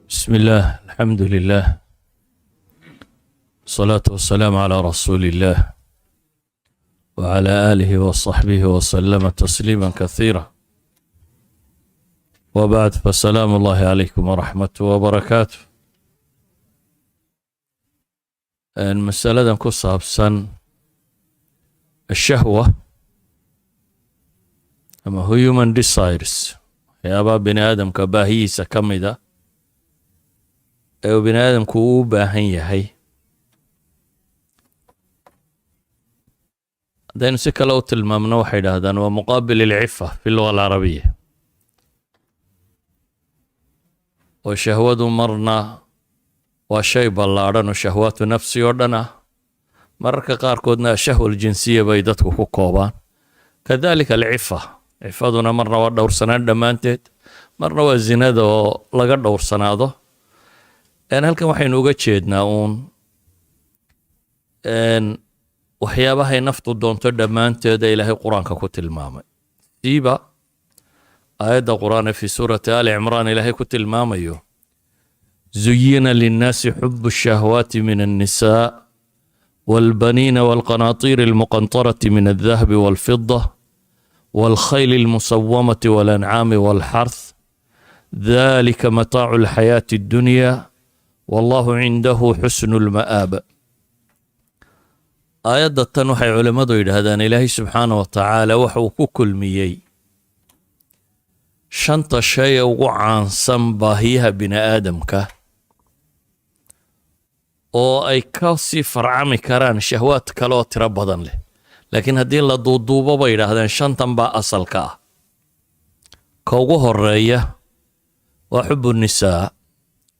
بسم الله الحمد لله الصلاة والسلام على رسول الله وعلى آله وصحبه وسلم تسليما كثيرا وبعد فسلام الله عليكم ورحمته وبركاته. المسألة كصابسا الشهوة أما human desires يابا بني آدم كباهيسة كمدة أو بني آدم كوباهية هي دين سكالوت الممنوع هذا ومقابل العفة في اللغة العربية وشهوة مرنا وشيء بلارن وشهوات نفسي ودنا مرك قاركودنا الشهوة الجنسية بيدتك كوكوبان كذلك العفة عفادنا مرنا ودور سنة دمانتت مرنا والزنا دو لقد دور سنة دو أنا هلكن waxaynu uga jeednaa waxyaabahay naftu doonto dhammaanteeda ilaahay qur-aanka ku tilmaamay siiba aayadda qur-aan fi suurati ali cimraan ilaahay ku tilmaamayo zuyina linnaasi xubu الشهوات من النساء والبنين والقناطير المقنطرة من الذهب والفضة والخيل المسومة والأنعام والحرث ذلك متاع الحياة الدنيا والله عنده حسن المآب. آيات التنوحي علماء يدهدان إلهي سبحانه وتعالى وحو كل ميي شنط شيء وعن سنباهيها بنا آدمك oo ay ka sii farcami karaan shahwaad kale oo tiro badan leh laakiin haddii la duuduubo bay yidhaahdeen shantan baa asalka ah ka ugu horeeya waa xubu nisaa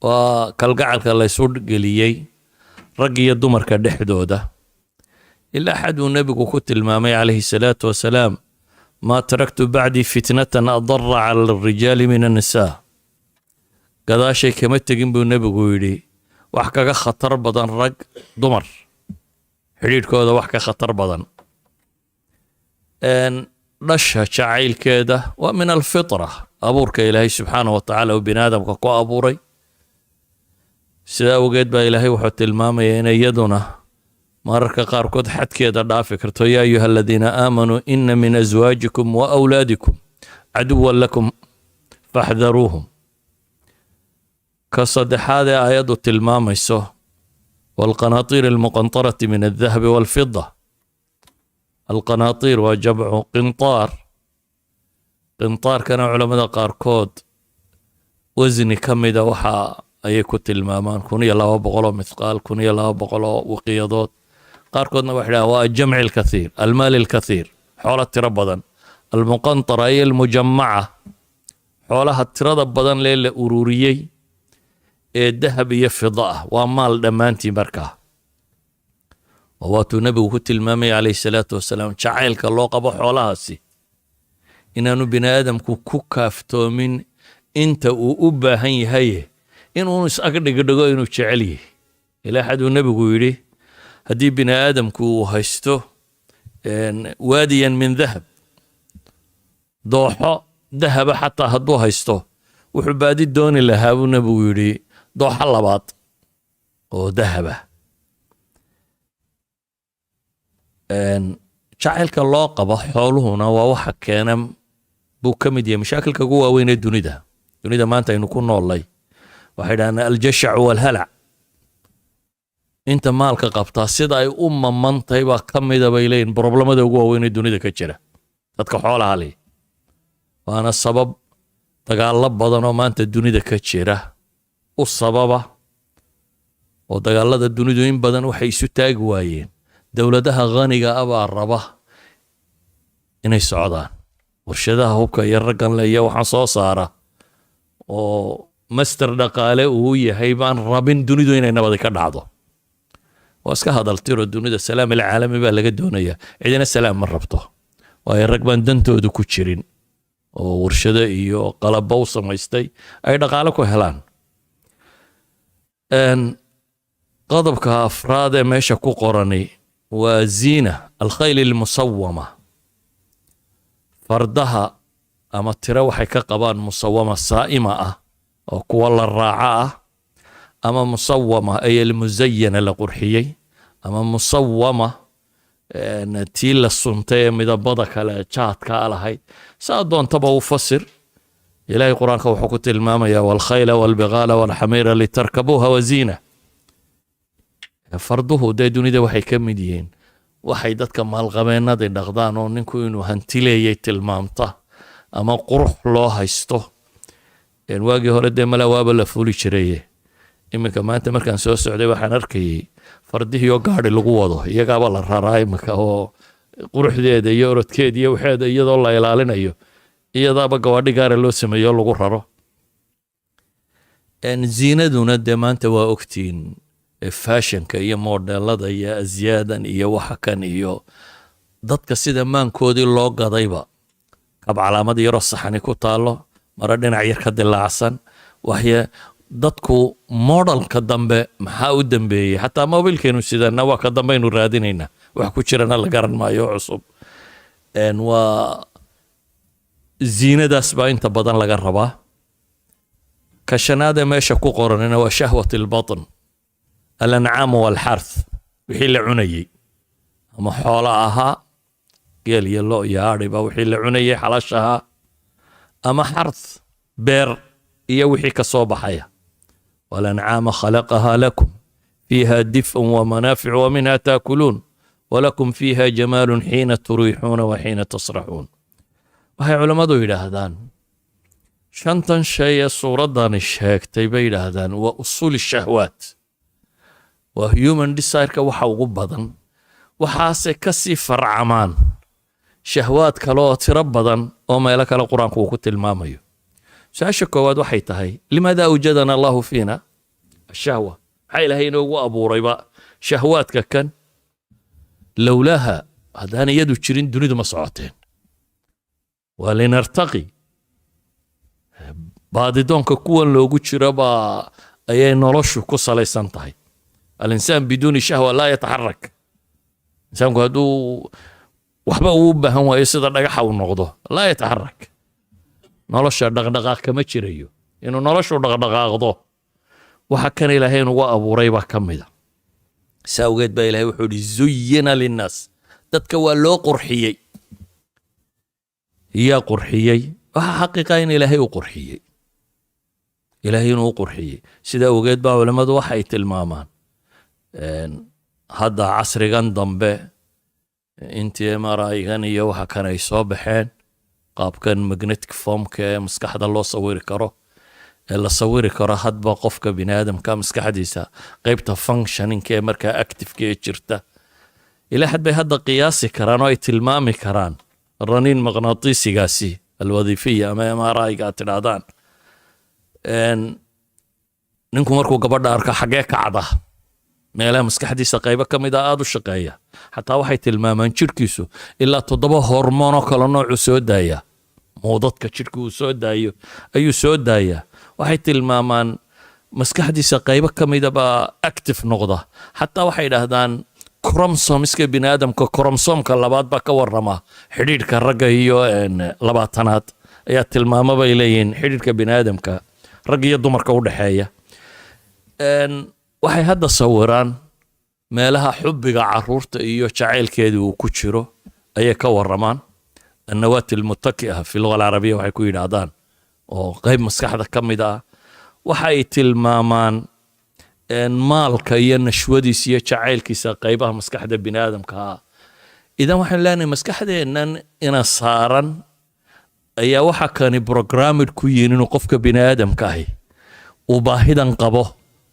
waa kalgacalka la isu geliyey rag iyo dumarka dhexdooda ilaa xad uu nebigu ku tilmaamay calayhi salaatu wasalaam maa taraktu bacdii fitnatan adara cala alrijaali min annisaa gadaashay kama tegin buu nebigu yidhi wax kaga khatar badan rag dumar xidhiidhkooda wax ka khatar badan dhasha jacaylkeeda waa min alfitra abuurka ilaahay subxaanahu wa tacaala uu bini aadamka ku abuuray sidaa awgeed baa ilaahay wuxuu tilmaamaya in iyaduna mararka qaarkood xadkeeda dhaafi karto yaa ayuha aladiina aamanuu ina min aswaajikum wa awlaadikum caduwan lakum faxdaruuhum كصدحات آيات التلماميسو والقناطير المقنطرة من الذهب والفضة القناطير وجمع قنطار قنطار كان علماء قاركود وزني كمدا وحا أيكو تلمامان كوني الله بقولو مثقال كوني الله بقولو وقيادات قاركودنا وحدا وجمع الكثير المال الكثير حول التربضا المقنطرة أي المجمعة حولها التربضا ليلة أروريي الذهب يفضة ومال دمانتي بركة وواتو نبي وكت المامي عليه الصلاة والسلام شعيلك الله قبو حولها سي إنانو بنا آدم كوكافتو من انت وأبا هي إنو نسأكد قدقو إنو شعليه إلا حد النبي يقولي هدي بنا آدم كو هايستو واديا من ذهب ضوحا ذهب حتى هدو هايستو وحبادي الدون اللي هابو النبي يقولي ضوحا لباط وذهبه شعيلك الله قبا حولهنا ووحا كان بو كمدية مشاكلك قوة وين الدنيا ما انت ينكون والله واحد انا الجشع والهلع انت مالك قبطا سيدا اي منطي با كمدة بيلين بروبلما دا قوة وين الدنيا كجرة تدك حولها لي وانا السبب dagaalo badan oo maanta dunida ka jira u sababa oo dagaalada dunidu in badan waxay isu taagi waayeen dawladaha qaniga ah raba inay socdaan warshadaha hubka iyo raggan la iyo waxaan soo saara oo master dhaqaale uu yahay baan rabin dunidu inay nabad ka dhacdo waa iska hadal tiro dunida salaam caalami baa laga doonayaa cidina salaam ma rabto waa rag baan dantoodu ku jirin oo warshado iyo qalab u samaystay ay dhaqaale ku helaan qodobka afraad ee meesha ku qorani waa ziina alkhayl almusawwama fardaha ama tira waxay ka qabaan musawama saa'ima ah oo kuwa la raaca ah ama musawama ay almuzayana la qurxiyey ama musawama tii la suntay ee midabada kale jaadka lahayd saa doontaba u fasir ilaahay qur-aanka wuxuu ku tilmaamayaa walkhayla walbigaala walxamiira litarkabuuha waziina farduhu dee dunida waxay ka mid yihiin waxay dadka maalqabeennadii dhaqdaan oo ninku inuu hantileeyay tilmaamta ama qurux loo haysto waagii hore dee mala waaba la fuli jiraye iminka maanta markaan soo socday waxaan arkayay fardihii oo gaadhi lagu wado iyagaaba la raraa iminka oo quruxdeeda iyo orodkeeda iyo waxeeda iyadoo la ilaalinayo iyadaaba gawaadhi gaara loo sameeyo lagu raro ziinaduna dee maanta waa ogtiin fashionka iyo modelada iyo asyaadan iyo waxa kan iyo dadka sida maankoodii loo gadayba kab calaamad yaroo saxani ku taalo mara dhinac yar ka dilaacsan waxya dadku modelka dambe maxaa u dambeeyey xataa mobilkeenu sidana waa ka dambaynu raadinaynaa wax ku jirana la garan maayo cusub waa ziinadaas baa inta badan laga rabaa ka shanaade meesha ku qoranina waa shahwat albatn alancaam walxarth wixii la cunayey ama xoola ahaa geel iyo lo iyo aadhiba wixii la cunayey xalash ahaa ama xarth beer iyo wixii ka soo baxaya walancaama khalaqahaa lakum fiiha dif'un wamanaafic waminha taakuluun walakum fiiha jamaalun xiina turiixuuna wa xiina tasraxuun waxay culammadu yidhaahdaan shantan shay ee suuraddani sheegtay bay yidhaahdaan waa usuuli shahwaat waa human desireka waxa ugu badan waxaase ka sii farcamaan shahwaad kale oo tiro badan oo meelo kale qur-aanku uu ku tilmaamayo su-aasha koowaad waxay tahay limaada awjadana allahu fiina ashahwa maxaa ilaahay inoogu abuurayba shahwaadka kan lowlaaha haddaan iyadu jirin dunidu ma socoteen waa linartaqi baadidoonka kuwan loogu jiro baa ayay noloshu ku salaysan tahay alinsaan biduuni shahwa laa yataxarak insaanku hadduu waxba uu baahan waayo sida dhagaxa uu noqdo laa yataxarak nolosha dhaqdhaqaaq kama jirayo inuu noloshu dhaqdhaqaaqdo waxa kan ilaahay inugu abuuray baa ka mida saa awgeed baa ilahay wuxuu ihi zuyina linnaas dadka waa loo qurxiyey yaa qurxiyey waxa xaqiiqa in ilaahay u qurxiyey ilaahay inuu u qurxiyey sida awgeed baa culammadu waxay tilmaamaan hadda casrigan dambe intii MRI-gan iyo waxa kan ay soo baxeen qaabkan magnetic formka ee maskaxda loo sawiri karo ee la sawiri karo hadba qofka biniaadamka maskaxdiisa qaybta functioningka ee markaa activeka ee jirta ilaa xad bay hadda qiyaasi karaan oo ay tilmaami karaan raniin maqnaatiisigaasi alwadiifiya ama MRI-ga aad tidhaahdaan ninku markuu gabadha arko xaggee kacda meelaha maskaxdiisa qaybo ka mid ah aada u shaqeeya xataa waxay tilmaamaan jirhkiisu ilaa 7 hormoonoo kale noocu soo daaya muudadka jirhka uu soo daayo ayuu soo daayaa waxay tilmaamaan maskaxdiisa qaybo ka mida baa active noqda xataa waxay idhaahdaan chromosomeska biniaadamka chromosoomka labaad baa ka warrama xidhiidhka ragga iyo labaatanaad ayaa tilmaamo bay leeyihiin xidhiidhka biniaadamka ragga iyo dumarka u dhexeeya waxay hadda sawiraan meelaha xubbiga caruurta iyo jacaylkeeda uu ku jiro ayay ka warramaan annawaati almutaki'a fi luga alcarabiya waxay ku yidhaahdaan oo qayb maskaxda ka mid ah waxa ay tilmaamaan maalka iyo nashwadiisa iyo jacaylkiisa qaybaha maskaxda biniaadamka ah idan waxaan leenahay maskaxdeennan ina saaran ayaa waxa kani programmed ku yihiin inuu qofka biniaadamka ahi uu baahidan qabo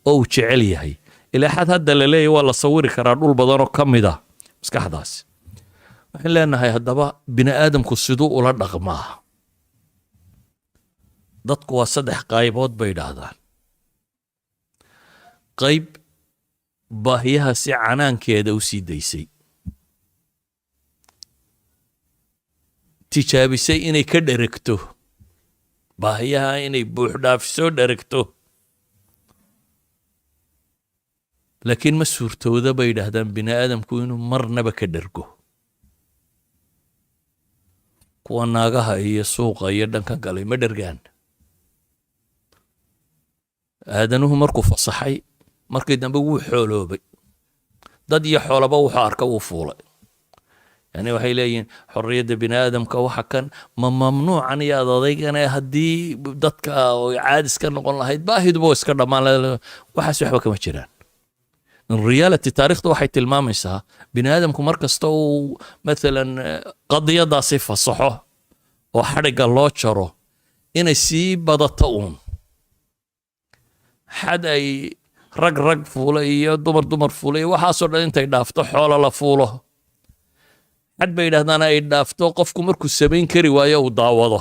oo uu jecel yahay ilaa xad hadda la leeyahy waa la sawiri karaa dhul badanoo ka mid ah maskaxdaasi waxaan leenahay haddaba biniaadamku siduu ula dhaqmaa dadku waa 3 qaybood bay idhaahdaan qayb baahiyaha si canaankeeda u sii daysay tijaabisay inay ka dheregto baahiyaha inay buuxdhaafisoo dheregto laakiin ma suurtooda bay yidhaahdaan biniaadamku inuu marnaba ka dhergo kuwa naagaha iyo suuqa iyo dhankan kale ma dhergaan aadanuhu markuu fasaxay markii dambe wuu xooloobay dad iyo xoolaba wuxuu arka uu fuulay yani waxay leeyihiin xorriyadda bini aadamka waxa kan ma mamnuucan iyo adadeygana haddii dadka oo caadis ka noqon lahayd baahiduba iska dhammaan waxaas waxba kama jiraan in reality taariikhda waxay tilmaamaysaa bini aadamku mar kasta uu maalan qadiyadaasi fasaxo oo xadhigga loo jaro inay sii badato uun xad ay rag fuula iyo dumar fuula iyo waxaasoo dhan intay dhaafto xoolo la fuulo xad bay yidhahdaan ay dhaafto qofku markuu samayn kari waayo uu daawado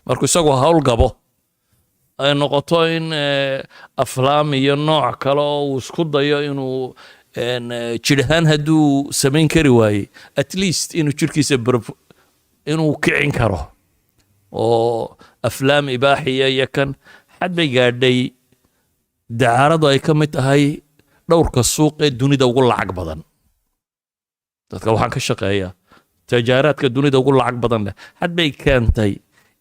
markuu isagoo hawl gabo ay noqoto in aflaam iyo nooc kale oo uu isku dayo inuu jidhaan hadduu samayn kari waaye at least inuu jirkiisa inuu kicin karo oo aflaam ibaaxiya iyo kan xad bay gaadhay dacaaradu ay ka mid tahay dhowrka suuq ee dunida ugu lacag badan dadka waxaan ka shaqeeyaa tajaaraadka dunida ugu lacag badan leh xad bay keentay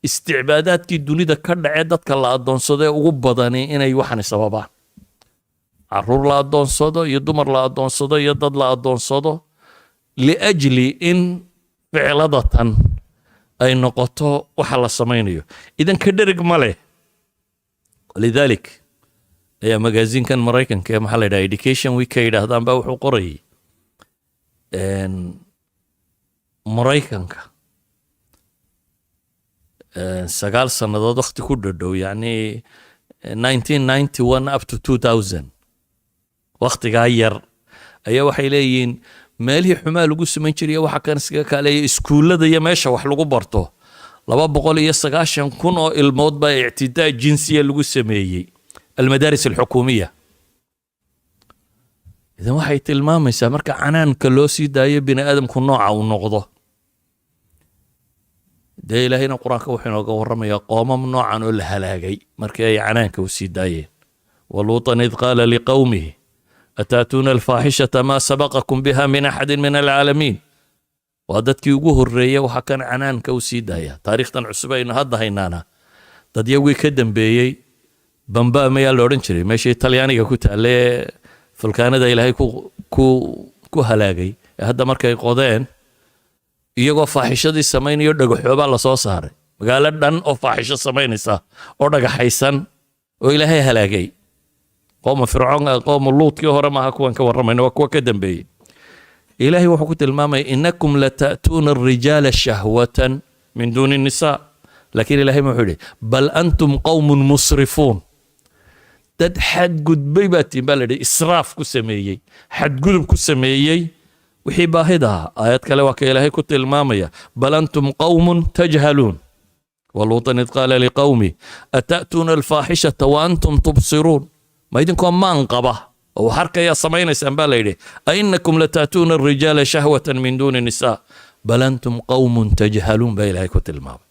isticbaadaadkii dunida ka dhacee dadka la adoonsado ugu badani inay waxani sababaan caruur la adoonsado iyo dumar la adoonsado iyo dad la adoonsado liajli in ficladatan ay noqoto waxa la samaynayo idan ka dherig ma leh lidalik ayaa magaaziinkan maraykanka ee maxaa la yidhaha education week ka yidhaahdaan baa wuxuu qorayay maraykanka 9 sannadood waqti ku dhadhow yani 1991 up to 2000 waqtigaa yar ayaa waxay leeyihiin meelihii xumaa lagu samayn jiray waxa kan iskaga kaaleeya iskuullada iyo meesha wax lagu barto 290,000 oo ilmood baa ictidaa jinsiya lagu sameeyey almadaaris alxukuumiya idan waxay tilmaamaysaa marka canaanka loo sii daayo bini aadamku nooca uu noqdo dee ilaahayna qur-aanka wuxuu inooga warramayaa qoomam noocan oo la halaagay markii ay canaanka u sii daayeen waluutan id qaala liqowmihi ataatuuna alfaaxishata maa sabaqakum biha min axadin min alcaalamiin waa dadkii ugu horreeya waxa kan canaanka u sii daaya taariikhtan cusub aynu hadda haynaana dad yagii ka dambeeyey bamba mayaa la odhan jiray meeshii talyaaniga ku taalle fulkaanada ilaahay ku halaagay ee hadda markay qodeen iyagoo faaxishadii samaynayo dhagaxoobaa la soo saaray magaalo dhan oo faaxisho samaynaysa oo dhagaxaysan oo ilaahay halaagay qooma fircoon qooma luudkii hore maaha kuwan ka warramayna waa kuwa ka dambeeyey ilaahay wuxuu ku tilmaamaya innakum lata'tuuna alrijaala shahwatan min duuni nisaa laakiin ilaahay muxuu yidhi bal antum qowmun musrifuun dad xadgudbay baa tiin baa la yidhi israaf ku sameeyey xadgudub ku sameeyey wixii baahida ahaa aayad kale waa ka ilaahay ku tilmaamaya bal antum qowmun tajhaluun waluutan id qaala liqowmi ata'tuuna alfaaxishata wa antum tubsiruun ma idinkoo maan qaba oo harkayaa samaynaysaan baa la yidhi ainakum lata'tuuna alrijaala shahwatan min duuni nisaa bal antum qowmun tajhaluun baa ilaahay ku tilmaamay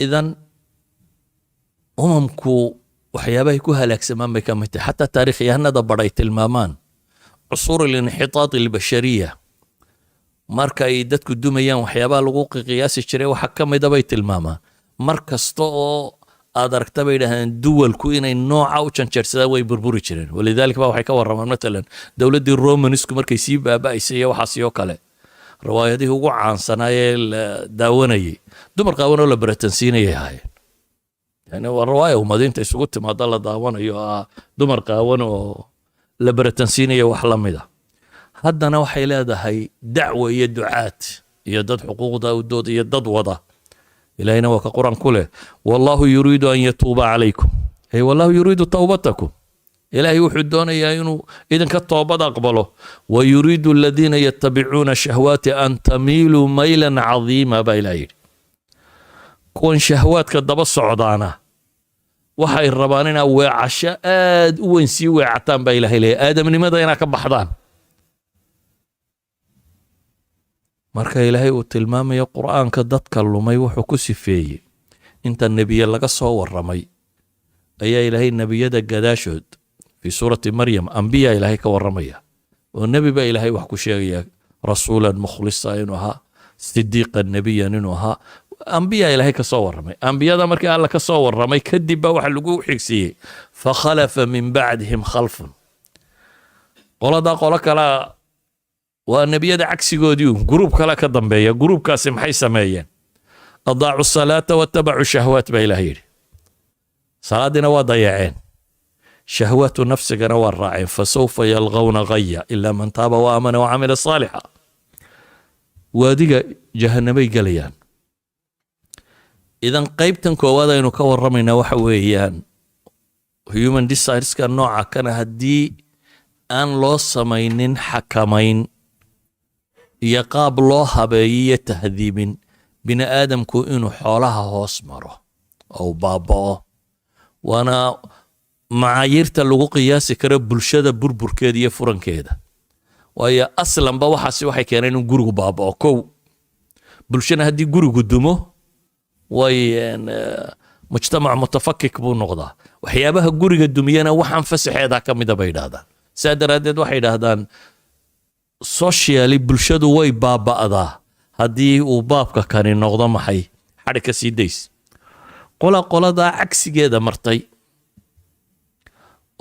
idan umamku waxyaabahay ku halaagsamaan bay ka mid tahay xataa taarikhyahanada badhay tilmaamaan cusuur alinxitaat albashariya marka ay dadku dumayaan waxyaabaha lagu qiyaasi jiray waxa ka mida bay tilmaamaan mar kasta oo aad aragta bay yidhahdeen duwalku inay nooca u janjeersadaan way burburi jireen walidaalika ba waxay ka warramaan matalan dowladdii romanisku markay sii baaba'aysay iyo waxaas iyo kale riwaayadihii ugu caansanaaye la daawanayay dumar qaawan oo la baratansiinayay ahaayeen yani waa riwaaya ummadiinta isugu timaada la daawanayo dumar qaawan oo la baratansiinaya wax la mida haddana waxay leedahay dacwo iyo ducaad iyo dad xuquuqda u dood iyo dad wada ilaahayna waa ka qur-aan ku leh wallahu yuriidu an yatuuba calaykum ay wallahu yuriidu tawbatakum ilaahay wuxuu doonayaa inuu idinka toobad aqbalo wa yuriidu aladiina yattabicuuna shahwaati an tamiiluu maylan cadiima baa ilaah yidhi kuwan shahwaadka daba socdaana waxay rabaan inaa weecasho aad u weyn sii weecataan baa ilaahay leeyahay aadamnimada inaa ka baxdaan marka ilaahay uu tilmaamayo qur'aanka dadka lumay wuxuu ku sifeeyey inta nebiye laga soo warramay ayaa ilaahay nebiyada gadaashood fii suurati maryam ambiya ilaahay ka warramaya oo nebi baa ilaahay wax ku sheegaya rasuulan mukhlisa inuu ahaa sidiiqan nebiyan inuu ahaa أنبياء إلهي كصور رمي أنبياء مركي الله كصور رمي كدب واحد لقوه حكسي فخلف من بعدهم خلف قولا دا قولا كلا والنبي دا عكسي قوديو جروب كلا كدنبيا جروب كاسم حي سمايا أضاعوا الصلاة واتبعوا الشهوات بإلهي صلاتنا وضيعين شهوات نفسك نوى الراعين فسوف يلغون غيا إلا من تاب وآمن وعمل صالحا وديك جهنمي قليان إذا قيبتن كوادا إنو كور رمينا وحويان human desires كان نوعا كان هدي أن لو سمينين حكمين يقاب لو هباية تهذيب بني آدم كو إنو حولها هوس مره أو بابا وانا معاييرتا لغو قياسي كرا بلشادة بربر كيدا يفرن كيدا وهي أصلا بوحاسي وحي كان إنو قرغو بابا كو بلشانا هدي قرغو دمو وهي مجتمع متفكك بو نقضة وحيابها قرغو الدميانا وحان فسح يدا كميدا بيدادا سادر هدد وحي دهدان سوشيالي بلشادو وي بابا أدا هدي وبابكا كان نقضة محي حركة سيديس qolada cagsigeeda martay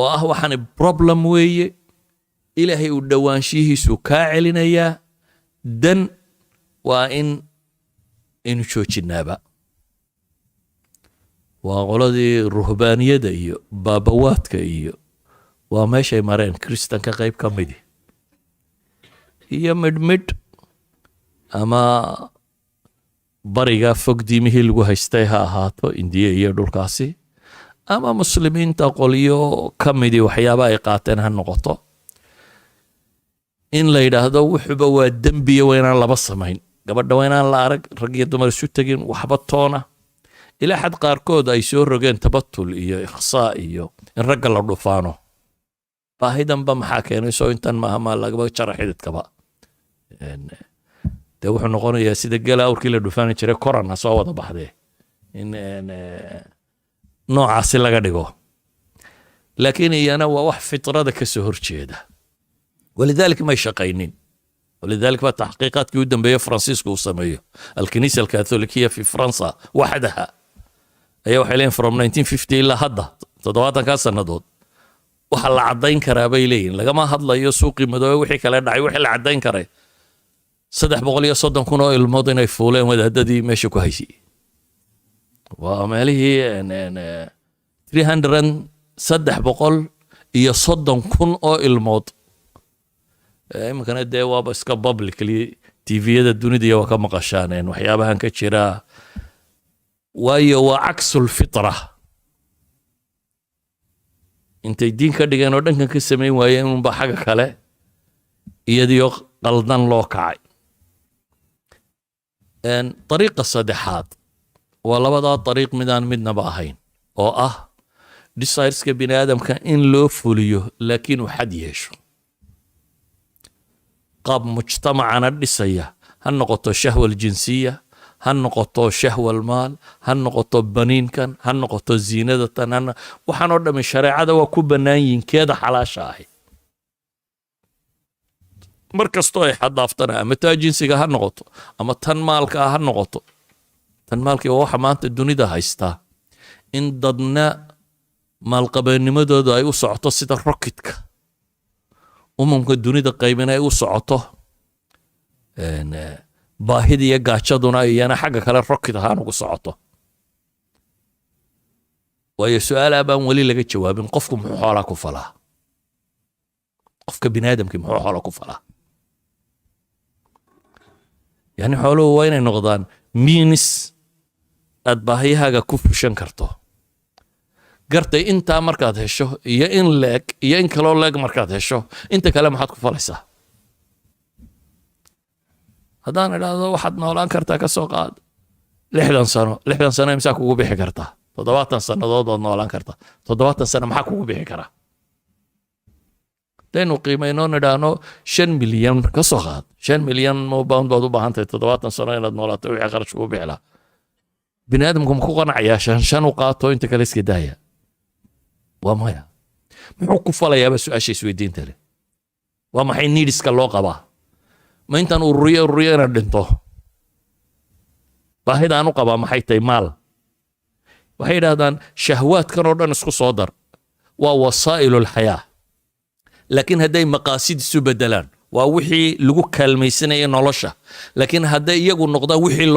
oo ah waxaan problem weeye ilaahay u dhawaanshihiisu ka celinaya dan waa in joojinaaba waa qoladii ruhbaaniyada iyo baabawaadka iyo waa meeshay mareen kristanka qayb ka mid iyo midmid ama bariga fog diimihii lagu haystay ha ahaato indiya iyo dhulkaasi ama muslimiinta qolyo ka midi waxyaaba ay qaateen ha noqoto in la yidhaahdo wuxuuba waa dembiya waa inaan laba samayn gabadha waa inaan la arag rag iyo dumar isu tegin waxba toona ilaa xad qaarkood ay soo rogeen tabatul iyo ikhsaa iyo in ragga la dhufaano baahidanba maxaa keenayso intan maaha maa lagaba jara xididkaba dee wuxuu noqonayaa sida gela awrkii la dhufaani jiray korana soo wada baxdee in noocaasi laga dhigo laakiin iyana waa wax fitrada ka soo horjeeda walidaalika may shaqaynin ولذلك بقى تحقيقات جدا بيه فرانسيسكو وسميه الكنيسة الكاثوليكية في فرنسا وحدها أيوة حاليا from 1950 إلا هذا تضواتها كاسر ندود وحلا عدين كرابي لين لما هذا يو سوقي مدوي وحي كلا دعي وحي عدين كراي صدح بقولي صدق كنا الماضي يفولين ودي ماشي كويسي وعمله ان 300 صدح بقول يصدق كن او الماضي يمكن أدي وابا إسكا بابليكلي تيفيدا الدنيا وكا مقاشانين وحيابها كتشرا وهو عكس الفطرة انت الدين كدغان ودن كان كسمين وايي ان با حاجه كله يديو قلدان لو كعي ان طريقه صدحات ولبدا طريق مدنا باهين او ديسايرز كبني ادم كان ان لو فوليو لكن حد يشو قاب مجتمعنا الدسية هنقطة الشهوة الجنسية هنقطة شهوة المال هنقطة بنين كان هنقطة الزينة تنان وحنود من الشريعة وكوبناين كده على شاهي مركز طوي حد أفتنا متى جنسية هنقطة أما تن مالك هنقطة تن مالك وحا مانت الدنيا ده هايستا إن ضدنا مال قبل مدى ده يوسعطة سيدا روكتك وممكن الدنيا قيمنا يوسعطه ان باهدي يقاشدنا انا حاجه كلا ركضها انو سعطه وهي سؤال ابان ولي لقى جواب قفكم حولا كفلا قفك بنادم كم حولا كفلا يعني حوله وين نقضان مينس ادباهيها كف شنكرته gartay inta markaad hesho iyo in leeg iyo in kale leeg markaad hesho inta kale maxaad ku falaysaa hadaan ilaado waxaad noolaan kartaa ka soo qaad 60 sano imsa kugu bixi kartaa 70 sanadood oo noolaan kartaa 70 sano maxaa kugu bixi karaa deenu qiimayno nidhaano 5 milyan ka soo qaad 5 milyan mo pound baad u baahan tahay 70 sano inaad noolaato wixii qarash kugu bixi lahaa bini'aadamku ku qanacaya shan u qaato inta kale iska daaya ومايا محو كفالا يا بس أشي سويدين تري وما حين نيدس كاللو قبا ما انت الرؤيا ندنتو baahida aan u qabaa maxay tahay maal waxay yidhaahdaan shahwaadkan oo dhan isku soo dar waa wasaa'ilu lxayaa laakiin hadday maqaasid isu bedelaan waa wixii lagu kaalmaysanaya nolosha laakiin hadday iyagu noqdaan wixii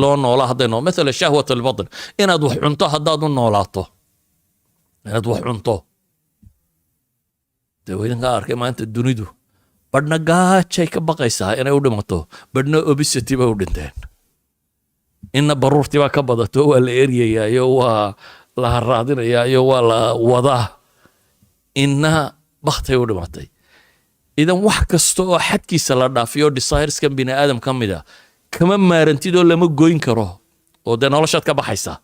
loo noolaa hadday mathala shahwat albatn inaad wax cunto haddaad u noolaato inaad wax cunto dee idinkaa arkay maanta dunidu badhna gaajay ka baqaysaa inay u dhimato badhna obesity bay u dhinteen inna baruurtii baa ka badato waa la eryayaa iyo waa la haraadinayaa iyo waa la wadaa inna baktay u dhimatay idan wax kasta oo xadkiisa la dhaafiyo desireskan bini aadam ka mid a kama maarantid oo lama goyn karo oo dee noloshaad ka baxaysaa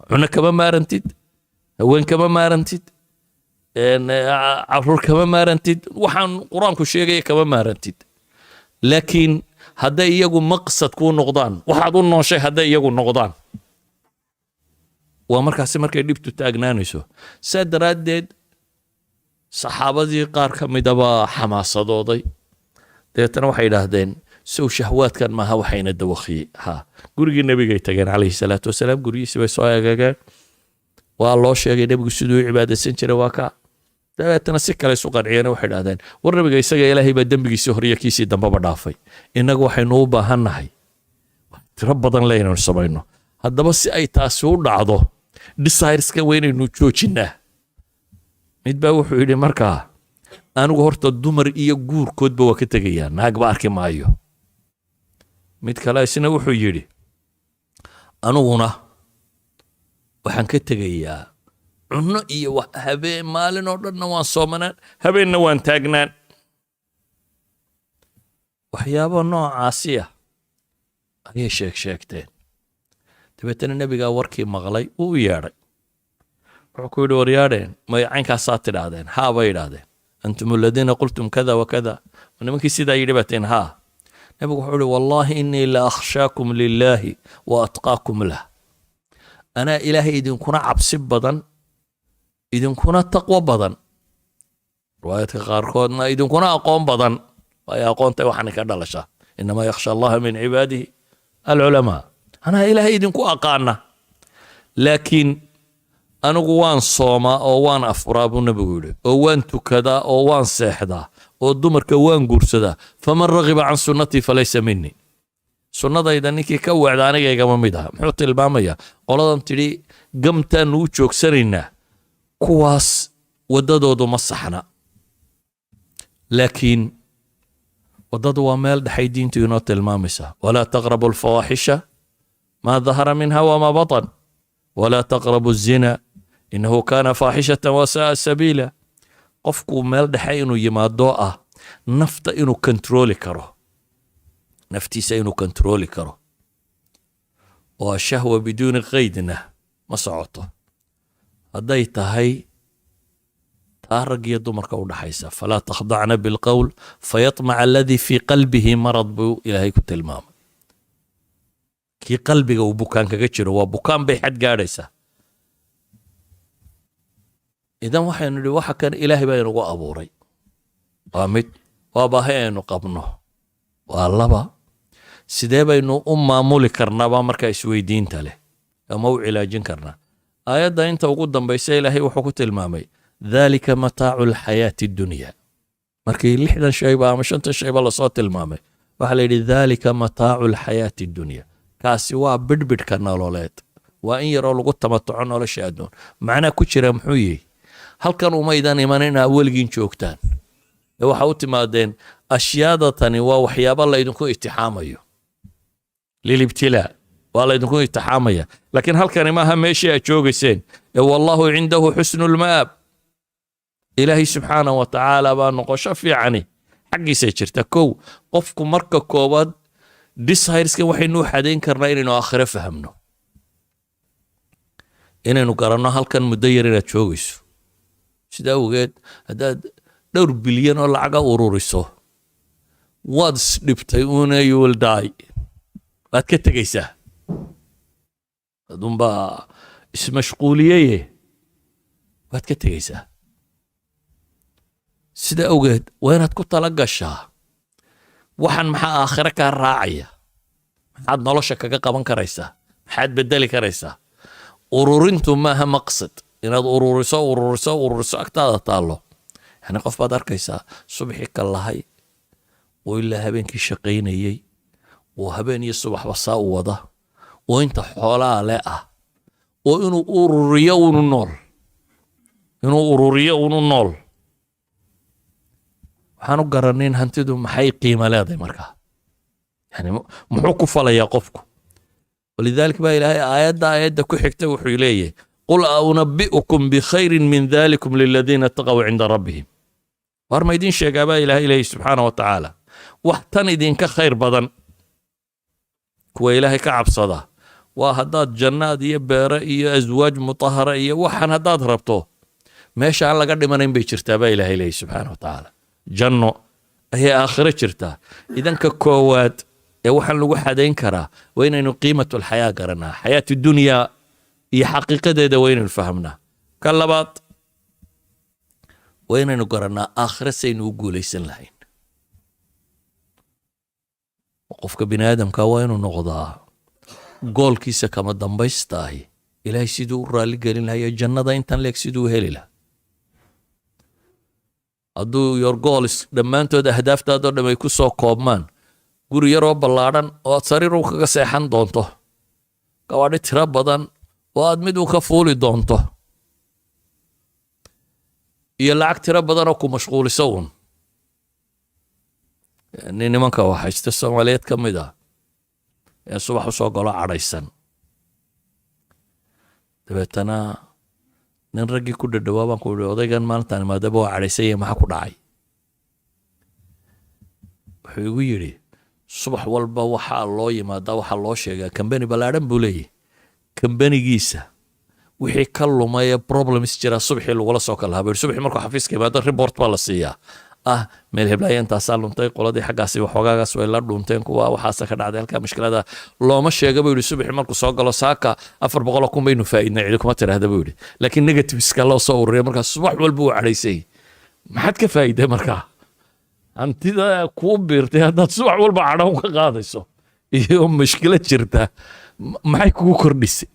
cunno kama maarantid haween kama maarantid caruur kama maarantid waxaan qur-aanku sheegaya kama maarantid laakiin hadday iyagu maqsad kuu noqdaan waxaad u nooshay hadday iyagu noqdaan waa markaasi markay dhibtu taagnaanayso saa daraaddeed saxaabadii qaar ka midaba xamaasadooday dabeetana waxay yidhaahdeen sow shahwaadkan maaha waxayna dawakiyey gurigii nebigay tageen calayhi salaatu wasalaam gurigiisi bay soo eegageen waa loo sheegay nebigu siduu u cibaadaysan jiray waa ka dabeetana si kale isu qanciyeen waxay idhahdeen war nabiga isaga ilaahay baa dembigiisii horiyo kiisii dambaba dhaafay innagu waxaynu u baahannahay tiro badan le inaynu samayno haddaba si ay taasi u dhacdo desireska waa inaynu joojinnaa mid baa wuxuu yidhi markaa anigu horta dumar iyo guurkoodba waa ka tegayaa naagba arki maayo mid kale isna wuxuu yidhi aniguna waxaan ka tegayaa cunno iyo habeen maalin oo dhanna waan soomanaan habeenna waan taagnaan waxyaabo noocaasi ah ayay sheegteen dabeetana nebigaa warkii maqlay wuu u yeedhay wuxuu ku yidhi waryaadheen may caynkaasaa tidhaahdeen haa bay idhaahdeen antum aladiina qultum kada wakada nimankii sidaa yidhi baateen haa nebigu wuxuu ihi wallaahi innii la akhshaakum lilaahi wa atqaakum lah anaa ilaahay idinkuna cabsi badan idinkuna taqwo badan riwaayadka qaarkoodna idinkuna aqoon badan waayo aqoontay waxaana ka dhalashaa inamaa yakhsha allaha min cibaadihi alculamaa anaa ilaahay idinku aqaana laakiin anigu waan soomaa oo waan afuraa buu nebigu yidhi oo waan tukadaa oo waan seexdaa oo dumarka waan guursadaa faman ragiba can sunnatii falaysa minii sunnadayda ninkii ka wacda anigaygama mid aha muxuu tilmaamayaa qoladan tidhi gamtaannu u joogsanaynaa kuwaas waddadoodu ma saxna laakiin waddadu waa meel dhexay diintu inoo tilmaamaysa walaa taqrabu alfawaaxisha maa dahara minha wamaa batan walaa taqrabu الzina inahu kaana faaxishatan wasaaa sabiila qofku meel dhexe inuu yimaado ah nafta inuu kontrooli karo naftiisa inuu kontrooli karo oo shahwa biduuni qaydna ma socoto hadday tahay taa rag iyo dumarka u dhaxaysa falaa takhdacna bilqowl fayatmaca aladii fii qalbihi marad buu ilaahay ku tilmaamay kii qalbiga uu bukaan kaga jiro waa bukaan bay xad gaadhaysaa idan waxaynu nidhi waxa kan ilaahay baa inagu abuuray waa mid waa baahi aynu qabno waa laba sidee baynu u maamuli karnaaba markaa isweydiinta leh ama u cilaajin karnaa aayadda inta ugu dambaysa ilaahay wuxuu ku tilmaamay dhalika mataacu alxayaati addunya markii 60 shayba ama 50 shayba lasoo tilmaamay waxaa la yidhi dhalika mataacu alxayaati addunya kaasi waa bidhbidhka nololeed waa in yaroo lagu tamatuco nolosha adduun macnaa ku jira muxuu yihi halkan umaydan iman inaa weligiin joogtaan ee waxa u timaadeen ashyaada tani waa waxyaaba laydinku itixaamayo lilibtilaa waa laydinku itixaamaya laakiin halkani maaha meeshii aad joogayseen ee wallahu cindahu xusnulmaab ilaahay subxaana wa tacaala baa noqosho fiicani xaggiisay jirta kow qofku marka koobaad desires-ka waxaynu u xadayn karnaa inaynu aakhiro fahamno inaynu garanno halkan muddo yar inaad joogayso sida awgeed haddaad dhowr bilyan oo lacaga ururiso waad isdhibtay una you will die waad ka tegaysaa adunbaa ismashquuliyeye waad ka tegaysaa sida awgeed waa inaad ku tala gashaa waxaan maxaa aakhire kaa raacaya maxaad nolosha kaga qaban karaysaa maxaad bedeli karaysaa ururintu maaha maqsad inaad ururiso agtaada taallo yani qof baad arkaysaa subaxii ka lahay oo ilaa habeenkii shaqaynayey oo habeen iyo subaxba saa u wada oo inta xoolaa le ah oo inuu ururiyo unu nool waxaan u garanayn hantidu maxay qiimo leedahay markaa yani muxuu ku falayaa qofku walidaalika baa ilaahay aayadda ku xigta wuxuu leeyahay qul aunabbi'ukum bikhayrin min dhalikum liladiina ittaqaw cinda rabbihim war ma idin sheegaa baa ilaahay leeyahay subxaana wa tacaala wax tan idinka khayr badan kuwa ilaahay ka cabsada waa haddaad jannaad iyo beere iyo aswaaj mutahara iyo waxaan haddaad rabto meesha aan laga dhimanayn bay jirtaa baa ilaahay leeyahay subxaana wa tacaala janno ayay aakhiro jirtaa idanka koowaad ee waxaan lagu xadayn karaa waa inaynu qiimatu alxayaa garanaa xayaati dunyaa iyo xaqiiqadeeda waa inaynu fahamnaa ka labaad waa inaynu garanaa aakhiro saynu u guulaysan lahayn qofka bini aadamka waa inuu noqdaa goolkiisa kama dambaysta ahi ilaahay siduu u raalli gelin lahayo jannada intan leeg siduu u heli lahaa hadduu your goals dhammaantood ahdaaftaadoo dham ay ku soo koobmaan guri yaroo ballaadhan oo aad sariiru kaga seexan doonto gawaadhi tiro badan oo aad mid uu ka fuuli doonto iyo lacag tiro badanoo ku mashquuliso uun nin nimanka waxaysta soomaaliyeed ka mid ah ee subax u soo galo cadhaysan dabeetana nin raggii ku dhadhawaa baan ku ihi odaygan maalintaan imaadaba waa cadhaysan yahay maxaa ku dhacay wuxuu igu yidhi subax walba waxaa loo yimaadaa waxaa loo sheegaa kambani ballaadhan buu leeyahy kambanigiisa wixii ka lumay ee problems jira subaxii lagula soo kala habeer subaxii markuu xafiiska imaado report baa la siiyaa meel heblaaya intaasaa luntay qoladii xaggaasi waxoogaagaas way la dhuunteen kuwa waxaasa ka dhacday halkaa mushkilada looma sheega buu yidhi subaxii markuu soo galo saaka 400 kun baynu faa'iidnay cidi kuma tiraahda buu yidhi laakiin negativeska loo soo ururiya markaa subax walba uu cadhaysay maxaad ka faa'iiday markaa hantida kuu biirtay haddaad subax walba cadhoon ka qaadayso iyo mushkilad jirta maxay kugu kordhisay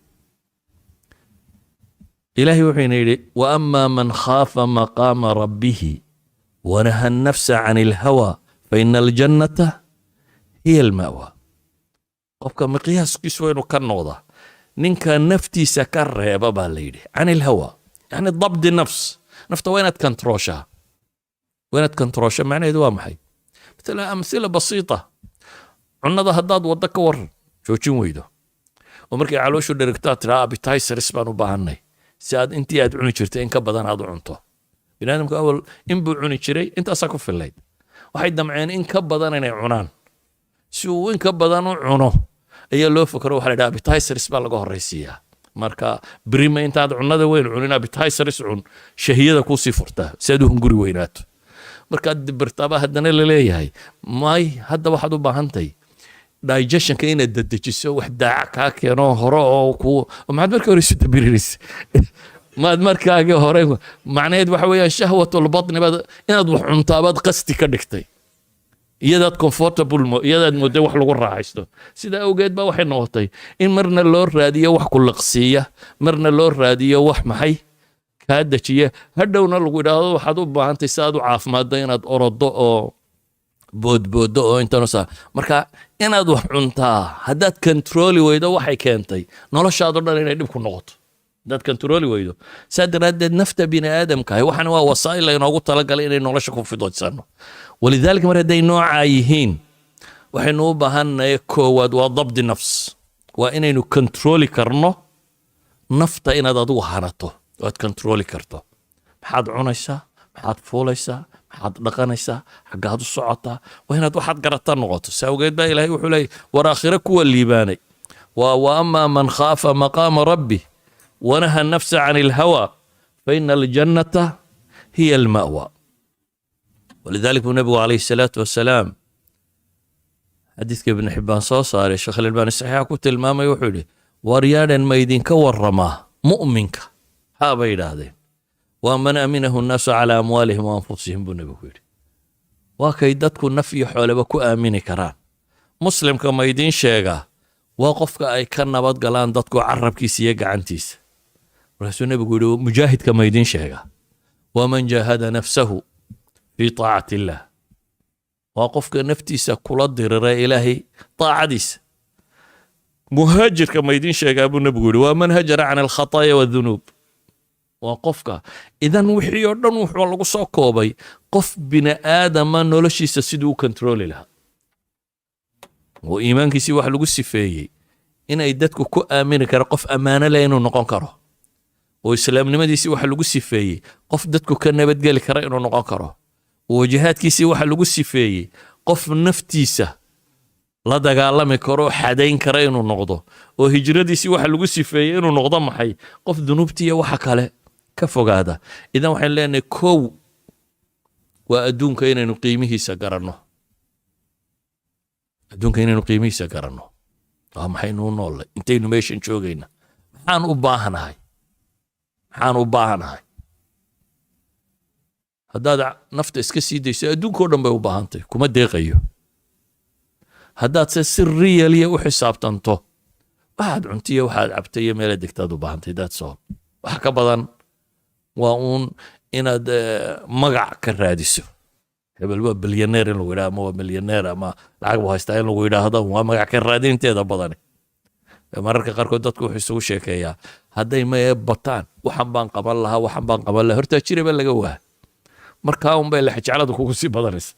ilaahay wuxuuna yidhi wa amaa man khaafa maqaama rabbihi ونهى النفس عن الهوى فإن الجنة هي المأوى قفك مقياس كسوين كالنوضة ننكا نفتي سكر يا بابا الليلي عن الهوى يعني ضبط النفس نفط وين تكنتروشا معنى دوا محي مثل أمثلة بسيطة عنا هداد ودك ور شو ويدو ومركي علوشو ديركتات لا بتايسر اسبانو باهني ساد انتي ادعوني جرتين كبدان هادو عنتو binaadamku awal in buu cuni jiray intaasaa ku fillayd waxay damceen in ka badan inay cunaan si uu in ka badan u cuno ayaa loo fakaro waxa la yidhaha appetizers baa laga horraysiiyaa marka birima intaad cunnada weyn cunin appetizers cun shahiyada kuusii furtaa si aad u hunguri weynaato markaad dibirtaaba haddana la leeyahay may hadda waxaad u baahantahay digestionka inaad dedejiso wax daaca kaa keeno hore oo maxaad markii hore isu dabirinaysa maad markaagii hore macnaheed waxa weeyaan shahwatul batni baad inaad wax cuntaabaad qasti ka dhigtay iyadaad comfortable iyadaad mooday wax lagu raaxaysto sida awgeed baa waxay noqotay in marna loo raadiyo wax ku liqsiiya marna loo raadiyo wax maxay kaa dejiya hadhowna lagu yidhaahdo waxaad u baahantay si aad u caafimaaddo inaad orodo oo boodboodo oo intanusa marka inaad wax cuntaa haddaad controli weydo waxay keentay noloshaadoo dhan inay dhib ku noqoto dad controli weydo saa daraaddeed nafta bini aadamka waxaan waa wasaa'il inoogu talagalay inay nolosha ku fidoysano walidaalika mar hadday noocaa yihiin waxaynu u baahannahay koowaad waa dabdi nafs waa inaynu controli karno nafta inaad adigu hanato oad controli karto maxaad cunaysaa maxaad fuulaysaa maxaad dhaqanaysaa xaggaad u socotaa waa inaad waxaad garata noqoto saa awgeed baa ilaahay wuxuu leeyay war aakhire kuwa liibaanay wa amaa man khaafa maqaama rabbi ونهى النفس عن الهوى فإن الجنة هي المأوى ولذلك النبي عليه الصلاة والسلام حديث ابن حبان صار الشيخ الألباني الصحيح قلت الماما يوحولي وريانا ميدين كورماه مؤمنك هذا ومن أمنه الناس على أموالهم وأنفسهم بالنبي waa kay dadku naf iyo xooleba ku aamini karaan. muslimka ma idiin sheegaa waa qofka ay ka nabad galaan dadku carabkiisa iyo gacantiisa. markaasuu nebigu yidhi mujaahidka ma idiin sheegaa waa man jaahada nafsahu fii taacati illaah, waa qofka naftiisa kula dirira ilaahay taacadiisa. muhaajirka ma idiin sheegaa buu nebigu yidhi waa man hajara can alkhataaya wadunuub, waa qofka. idan wixii oo dhan wuxuu lagu soo koobay qof bini aadama noloshiisa siduu u kontrooli lahaa. oo iimaankiisii wax lagu sifeeyey inay dadku ku aamini kara qof ammaano leh inuu noqon karo. oo islaamnimadiisii waxa lagu sifeeyey qof dadku ka nabadgeli kara inuu noqon karo. oo jihaadkiisii waxa lagu sifeeyey qof naftiisa la dagaalami karo xadayn kara inuu noqdo. oo hijradiisii waxa lagu sifeeyey inuu noqdo maxay qof dunuubtiiya waxa kale ka fogaada. idan waxaan leenahay kow waa adduunka inaynu qiimihiisa garanno. adduunka inaynu qiimihiisa garanno. waa maxaynu u noollay intaynu meeshan joogayna maxaan u baahanahay. haddaad nafta iska sii dayso adduunkao dhan bay u baahantahy, kuma deeqayo. haddaad se si riyaliya u xisaabtanto waxaad cuntiyo waxaad cabtay iyo meela degtaad u baahantay daad sool. wax ka badan waa uun inaad magac ka raadiso. hebel waa bilyaneer in lagu yidhaha ama waa milyaneer ama lacag buu haystaa in lagu yidhaahdo waa magac ka raadinteeda badani. mararka qaarkood dadku wuxuu isugu sheekeeyaa hadday ma bataan waxan baan qaban lahaa hortaa jiraba laga waa markaa un bay lexjecladu kugu sii badanaysa.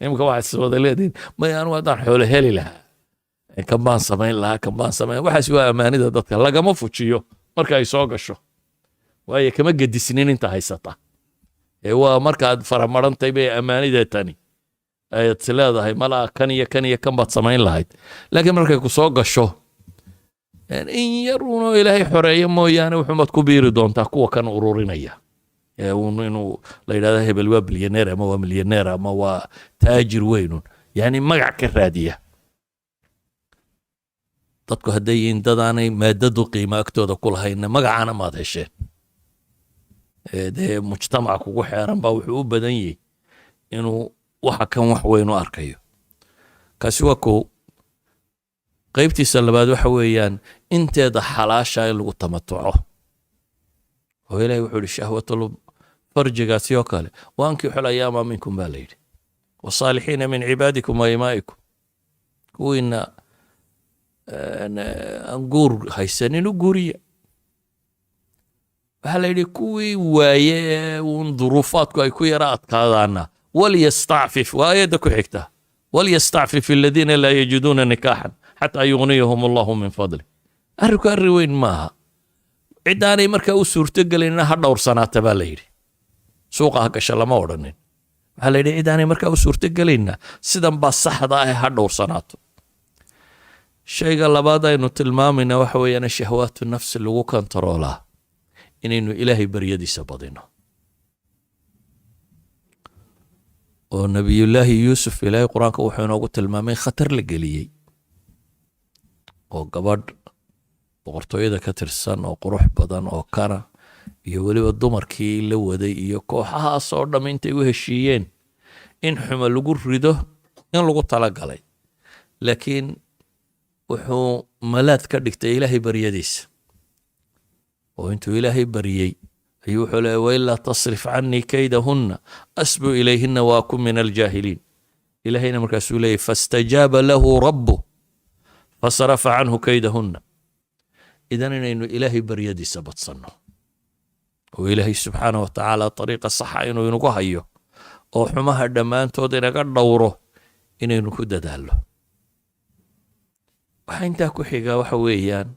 imika waxaad wada leedihin may anu haddaan xoolo heli lahaa kan baan samayn lahaa waxaas waa ammaanida dadka lagama fujiyo marka ay soo gasho, waayo kama gedisnin inta haysata. waa markaad faramarantay bay ammaanida tani ayaad is leedahay malaa kan iyo kan baad samayn lahayd. laakiin markay ku soo gasho in yaruunoo ilaahay xoreeyo mooyaane wuxuumaad ku biiri doontaa kuwa kan ururinaya. inuu la yidhahdo hebel waa bilyaneer ama waa milyaneer ama waa taajir weynun, yani magac ka raadiya. dadku hadday yihiin dadaanay maadadu qiimo agtooda ku lahayna magacana maad hesheen. dee mujtamaca kugu xeeran baa wuxuu u badan yahay inuu waxa kan wax weyn u arkayo. kaasi waa kow. qaybtiisa labaad waxa weeyaan inteeda xalaasha in lagu tamatuco. oo ilaahay wuxuu yidhi shahwatul farjigaasi oo kale waankixul ayaama minkum baa la yidhi wasaalixiina min cibaadikum wa imaa'ikum. kuwiina aan guur haysanin u guuriya. waxaa la yidhi kuwii waaye ee uun duruufaadku ay ku yara adkaadaana walyastacfif waa aayadda ku xigta walyastacfif aladiina laa yajiduuna nikaaxan xataa yugniyahum allahu min fadli. arrinku arri weyn maaha. ciddaanay markaa u suurtogelinna ha dhowrsanaata baa la yidhi. suuqa ha gasha lama odhanin. waxaa la yidhi ciddaanay markaa u suurtogelinna sidan baa saxda ah ha dhowrsanaato. shayga labaad aynu tilmaamayna waxa weeyaan shahwaatu nafsi lagu kontaroolaa inaynu ilaahay baryadiisa badino. oo nabiyullaahi yuusuf ilaahay qur-aanka wuxuu inoogu tilmaamay khatar la geliyey oo gabadh boqortooyada ka tirsan oo qurux badan oo kana iyo weliba dumarkii la waday iyo kooxahaas oo dham intay u heshiiyeen in xumo lagu rido in lagu talagalay. laakiin wuxuu malaad ka dhigtay ilaahay baryadiisa. oo intuu ilaahay baryey ayuu wuxuu leeyahay wailaa tasrif canii kaydahunna asbu ilayhinna wa akun min aljaahiliin. ilaahayna markaasuu leeyahy fastajaaba lahu rabbu fasarafa canhu kaydahunna. idan inaynu ilaahay baryadiisa badsanno oo ilaahay subxaanah wa tacaala ariiqa saxa inuu inagu hayo oo xumaha dhammaantood inaga dhowro inaynu ku dadaallo. waxaa intaa ku xigaa waxa weeyaan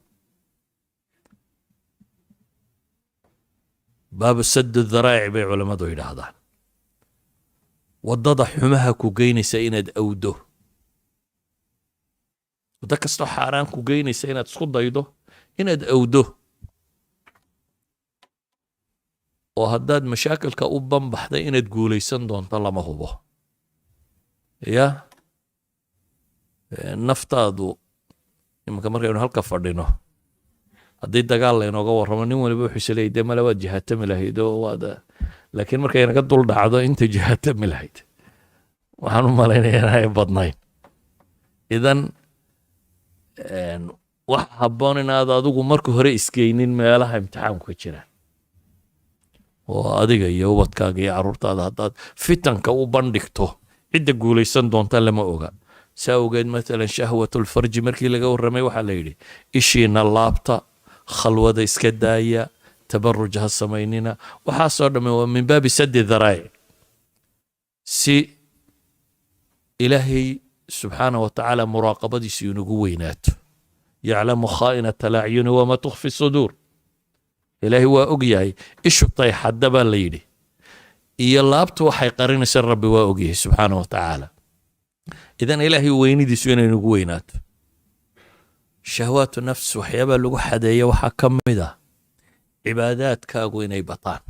baabu sadu daraa'ic bay culammadu yidhaahdaan. waddada xumaha ku geynaysa inaad awdo. waddo kastoo xaaraan ku geynaysa inaad isku daydo inaad awdo. oo haddaad mashaakilka u banbaxday inaad guulaysan doonto lama hubo. ya naftaadu imanka markaynu halka fadhino haddii dagaal laynooga warramo nin waliba wuxuu isleeyay dee male waad jihaatami lahayd oo waad laakiin markay naga dul dhacdo inta jihaatami lahayd waxaan u malaynayaa inay badnayn. idan wax habboon inaad adigu marka hore isgeynin meelaha imtixaanku ka jiraan, oo adiga iyo ubadkaaga iyo carruurtaada haddaad fitanka u bandhigto cidda guulaysan doonta lama oga. saa ogeed maalan shahwatulfarji markii laga warramay waxaa la yidhi ishiina laabta, khalwada iska daaya, tabaruj ha samaynina. waxaasoo dhamme waa min baabi sadi daraa'ic, si ilaahay subxaana wa tacaala muraaqabadiisu inagu weynaato. yaclamu khaa'inata alacyuni wama tukfi suduur. ilaahay waa og yahay ishu tayxadda baa la yidhi, iyo laabtu waxay qarinaysa rabbi waa og yahay subxaana wa tacaala. idan ilaahay weynidiisu inay nagu weynaato. shahwaatu nafs waxyaabaa lagu xadeeya waxaa ka mid ah cibaadaadkaagu inay bataan,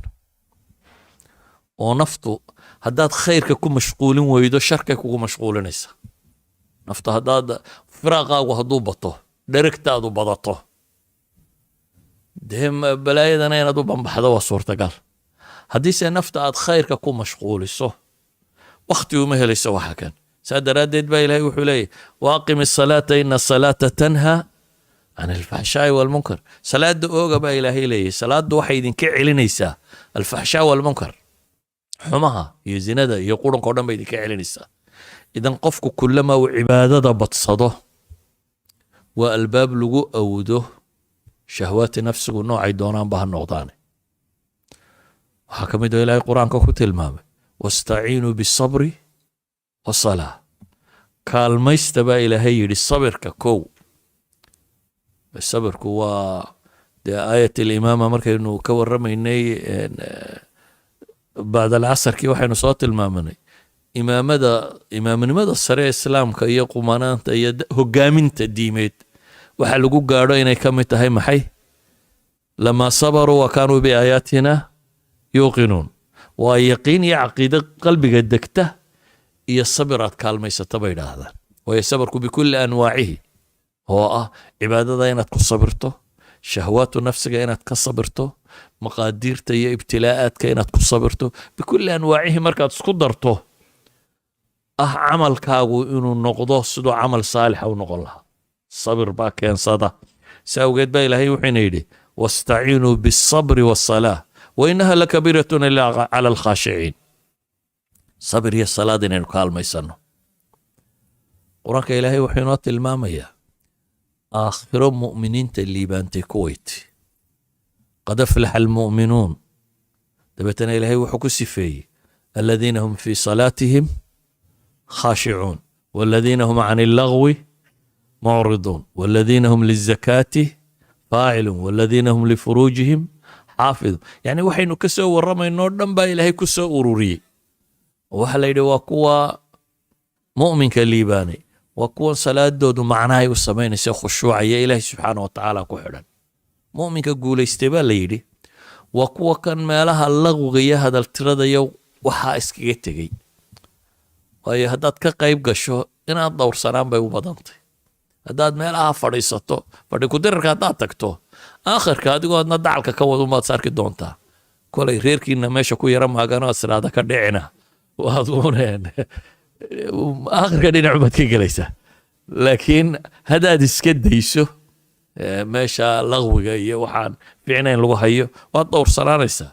oo naftu haddaad khayrka ku mashquulin weydo sharkay kugu mashquulinaysa. naftu haddaad firaaqaagu hadduu bato, dherigtaadu badato, dee balaayadana inaad u bambaxdo waa suurtagal. haddiise nafta aad khayrka ku mashquuliso wakhti uma helayso waxa kan. saa daraaddeed baa ilaahay wuxuu leeyahy waaqim asalaata ina asalaata tanha can alfaxshaa'i waalmunkar. salaada ooga baa ilaahay leeyahy, salaaddu waxay idinka celinaysaa alfaxshaa waalmunkar, xumaha iyo zinada iyo quranka o dhan bay idinka celinaysaa. idan qofku kullama uu cibaadada badsado waa albaab lagu awdo shahwaati nafsigu noocay doonaanba ha noqdaane. waxaa ka mid oo ilaahay qur-aanka ku tilmaamay wastaciinuu bisabri wasalaa. kaalmaysta baa ilaahay yidhi sabirka kow. sabirku waa dee aayat alimaama markaynu ka warramaynay bacd alcasarkii waxaynu soo tilmaamanay imaaminimada sare ee islaamka iyo qumanaanta iyo hogaaminta diimeed waxaa lagu gaadho inay ka mid tahay maxay? lamaa sabaruu wa kaanuu biaayaatina yuuqinuun. waa yaqiin iyo caqiide qalbiga degta iyo sabir aad kaalmaysata bay idhaahdaan. waayo sabarku bikulli anwaacihi, oo ah cibaadada inaad ku sabirto, shahwaatu nafsiga inaad ka sabirto, maqaadiirta iyo ibtilaa'aadka inaad ku sabirto, bikulli anwaacihi markaad isku darto ah camalkaagu inuu noqdo siduu camal saalixa u noqon lahaa. sabir baa keensada. saa awgeed baa ilaahay wuxuuna yidhi wastaciinuu biالsabri waالsalaa wainaha lakabiiratun ilaa cala alkhaashiciin. sabir iyo salaad inaynu kaalmaysano. qur-aanka ilaahay wuxuu inoo tilmaamayaa aakhiro mu'miniinta liibaantay kuwayti qad aflaxa almu'minuun. dabeetana ilaahay wuxuu ku sifeeyey aladiina hum fii salaatihim خاشعون والذين هم عن اللغو معرضون والذين هم للزكاة فاعلون والذين هم لفروجهم حافظون. يعني وحين كسو ورمى النور با إلهي كسو أروري وحلا يدي وكوا مؤمن كالليباني وكوا صلاة دودو معناه والسمين سي خشوع يا إلهي سبحانه وتعالى كحلا. مؤمن كقول استبال ليدي وكوا كان مالها اللغو غيا هذا التراد يو وحا اسكيتي. waayo haddaad ka qayb gasho inaad dhowrsanaan bay u badantay. haddaad meelaha fadhiisato fadhi kudirarka haddaad tagto aakhirka adigoo adna dacalka ka wada umaad sarki doontaa. kolay reerkiina meesha ku yara maagano asraada ka dhicina waad uneen aakhirka dhinacubaad ka gelaysaa. laakiin haddaad iska dayso meesha laqwiga iyo waxaan fiicnayn lagu hayo waad dhowrsanaanaysaa.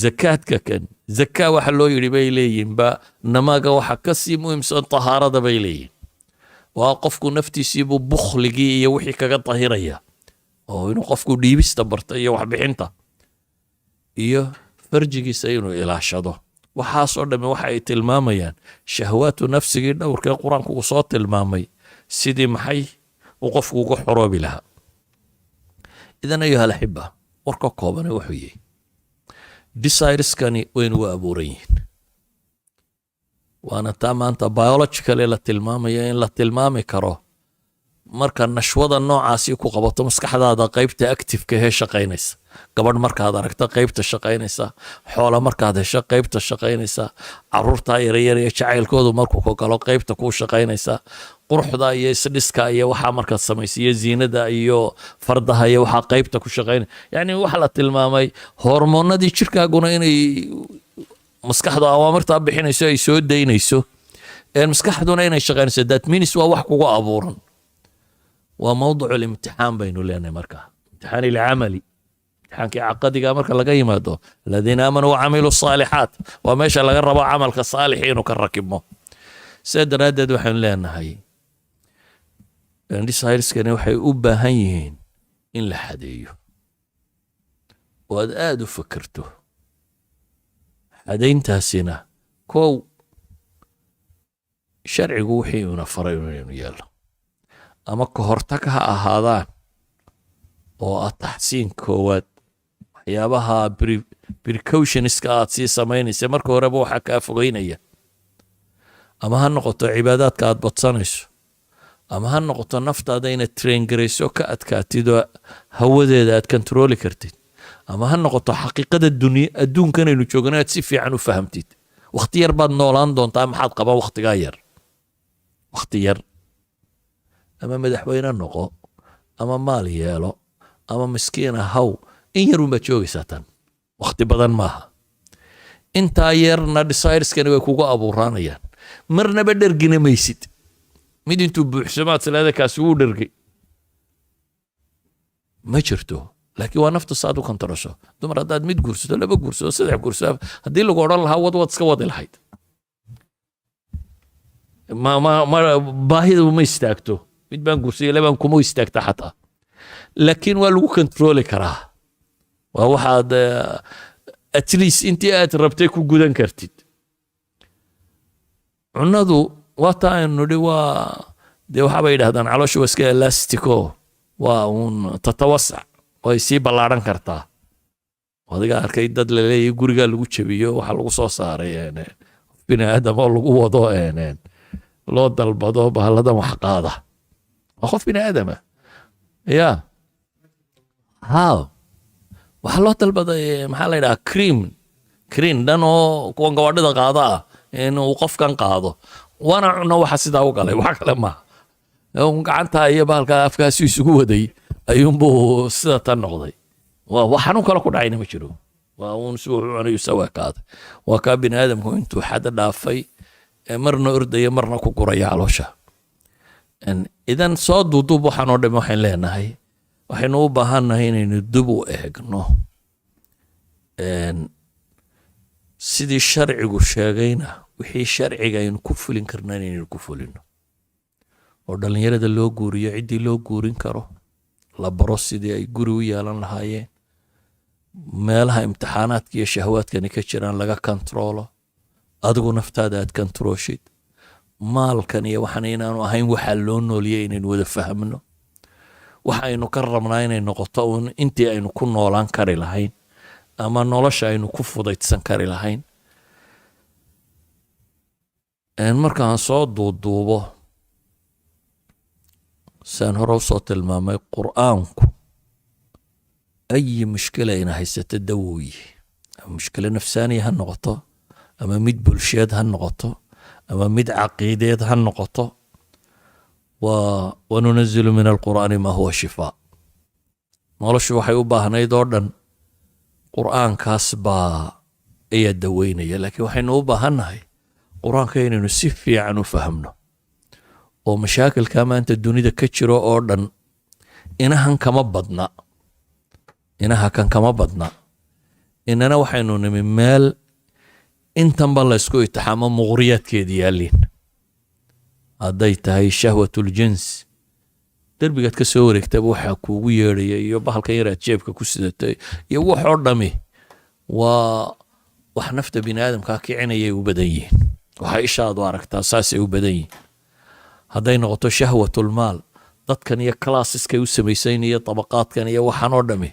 zakaadka kan zakaa waxa loo yidhi bay leeyihin ba namaga waxa ka sii muhiimsan tahaarada bay leeyihin. waa qofku naftiisiibuu bukhligii iyo wixii kaga tahiraya, oo inuu qofku dhiibista barta iyo waxbixinta iyo farjigiisa inuu ilaashado. waxaasoo dhamme waxa ay tilmaamayaan shahwaatu nafsigii dhowrkee qur-aanku uu soo tilmaamay sidii maxay uu qofku uga xoroobi lahaa. idan ayuha alaxiba warka koobane wuxuu yihi desireskani waynu u abuuran yihiin. waana taa maanta biologically la tilmaamaya in la tilmaami karo marka nashwada noocaasi ku qabato maskaxdaada qaybta activeka hee shaqaynaysa. gabadh markaad aragta qaybta shaqaynaysa, xoola markaad hesho qaybta shaqaynaysa, caruurtaa yaryar iyo jacaylkoodu markuu ka galo qaybta kuu shaqaynaysa, quruxda iyo isdhiska iyo waxaa markaad samaysa iyo ziinada iyo fardaha iyo waxaa qaybta ku shaqaynaya. yani waxa la tilmaamay hormoonadii jirkaaguna inay maskaxda awaamirtaa bixinayso ay soo daynayso maskaxduna inay shaqaynayso that means waa wax kugu abuuran waa mawduuc imtixaan baynu leenahay markaa imtixaan ilcamali imtixaankii caqadiga marka laga yimaado aladiina aamanuu wacamiluu الصaalixaat waa meesha laga rabo camalka saalix inuu ka rakibmo sidaa daraaddeed waxaynu leenahay desireskani waxay u baahan yihiin in la xadeeyo oo aad aada u fakerto xadayntaasina kow sharcigu wixii una faray inaynu yeelno ama ka hortag ha ahaadaan oo ah taxsiin koowaad waxyaabaha precautionska aad sii samaynaysa marka horeba waxaa kaa fogeynaya ama ha noqoto cibaadaadka aad badsanayso ama ha noqoto naftaada inaad traingarayso ka adkaatid oo hawadeeda aad kontrooli kartid ama ha noqoto xaqiiqada adduunkan aynu joogno aad si fiican u fahamtid wakhti yar baad noolaan doontaa maxaad qabaa wakhtigaa yar wakhti yar ama madaxweyne noqo ama maal yeelo ama miskiina haw in yarun baad joogaysaa tan wakhti badan maaha intaa yarna desireskani way kugu abuuraanayaan marnaba dhergina maysid mid intuu buuxsamaad salaada kaasi wuu dhergay ma jirto laakiin waa nafta saad u kontarasho dumar haddaad mid guursato laba guursato saddex guursato haddii lagu odhan lahaa wad iska wadi lahayd baahida ma istaagto mid baan guursay labaan kuma istaagta xataa laakiin waa lagu kontrooli karaa waa waxaad at least intii aad rabtay ku gudan kartid cunadu waa taa aynu nidhi waa dee waxaabay yidhahdaan caloosha waa iska elastico waa uun tatawasac way sii ballaaran kartaa adiga arkay dad la leeyahay gurigaa lagu jabiyo waxaa lagu soo saaray bini aadam oo lagu wado loo dalbado bahalladan wax qaada waa qof bini aadama ya haw waxaa loo dalbaday maxaa la yidhaha cream dhan oo kuwan gawadhida qaada ah inuu qofkan qaado waana cuno waxa sidaa u galay wax kale maaha gacanta iyo bahalka afkaasi isugu waday ayuunbuu sida tan noqday wax xanuun kale ku dhacayna ma jiro waa uun si wuxuu cunayu sawaa kaaday waa kaa bini aadamku intuu xadda dhaafay marna ordaya marna ku guraya caloosha idan soo duuduub waxaan oo dhan waxaan leenahay waxaynu u baahannahay inaynu dib u eegno sidii sharcigu sheegayna wixii sharciga aynu ku fulin karna inaynu ku fulino oo dhallinyarada loo guuriyo ciddii loo guurin karo la baro sidii ay guri u yeelan lahaayeen meelaha imtixaanaadka iyo shahwaadkani ka jiraan laga kontroolo adigu naftaada aad kontrooshid maalkan iyo waxaan inaanu ahayn waxaa loo nooliyay inaynu wada fahmno waxa aynu ka rabnaa inay noqoto uun intii aynu ku noolaan kari lahayn ama nolosha aynu ku fudaydsan kari lahayn markaan soo duuduubo saan hore usoo tilmaamay qur'aanku أي مشكلة إنها ستدوي مشكلة نفسانية هالنقطة أما ميد بلشيد هالنقطة أما ميد عقيدة هالنقطة وننزل من القرآن ما هو شفاء نولش وحي وباهنا يدوردن قرآن كاسبا إيا الدوينة لكن وحي نوباهنا قرآن كاين نسفي عنه فهمنا ومشاكل كما أنت الدنيا كتشرو أوردن إنها كما بدنا inaha kan kama badna inana waxaynu nimi meel intanba la isku itixaamo muqriyaadkeedii yaaliin hadday tahay shahwatuljins derbigaad ka soo wareegtaba waxaa kuugu yeedhaya iyo bahalkan yaraad jeebka ku sidatay iyo waxoo dhami waa wax nafta bini aadamkaa kicinayay u badan yihiin waxay ishaadu aragtaa saasay u badan yihiin hadday noqoto shahwatulmaal dadkan iyo classeska u samaysayn iyo tabaqaadkan iyo waxaan oo dhami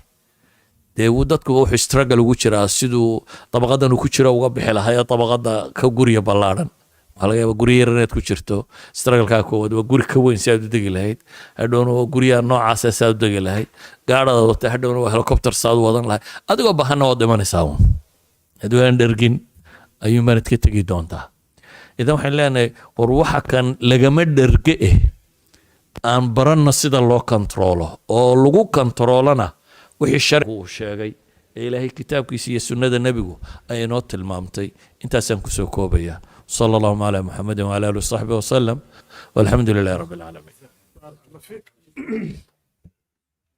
dee dadku wuxuu struggle ugu jiraa siduu dabaqadan uu ku jiro uga bixi lahaa dabaqada ka guriga ballaaran waxa laga yaabaa guri yar inaad ku jirto struggle-kaa koowaad waa guri ka weyn si aad u degi lahayd hadhowna waa guryaha noocaasa si aad u degi lahayd gaadhada wata hadhowna waa helicopter saad u wadan lahayd adigoo bahanna waad dhimanaysaa uun haddii aan dhergin ayuu manad ka tegi doontaa idan waxaan leenahay war waxa kan lagama dherge aan baranna sida loo kontroolo oo lagu kontroolana wixii sharcigu uu sheegay ee ilaahay kitaabkiisa iyo sunnada nebigu ay inoo tilmaamtay intaasaan kusoo koobayaa صلى الله على محمد وعلى آله وصحبه وسلم والحمد لله رب العالمين.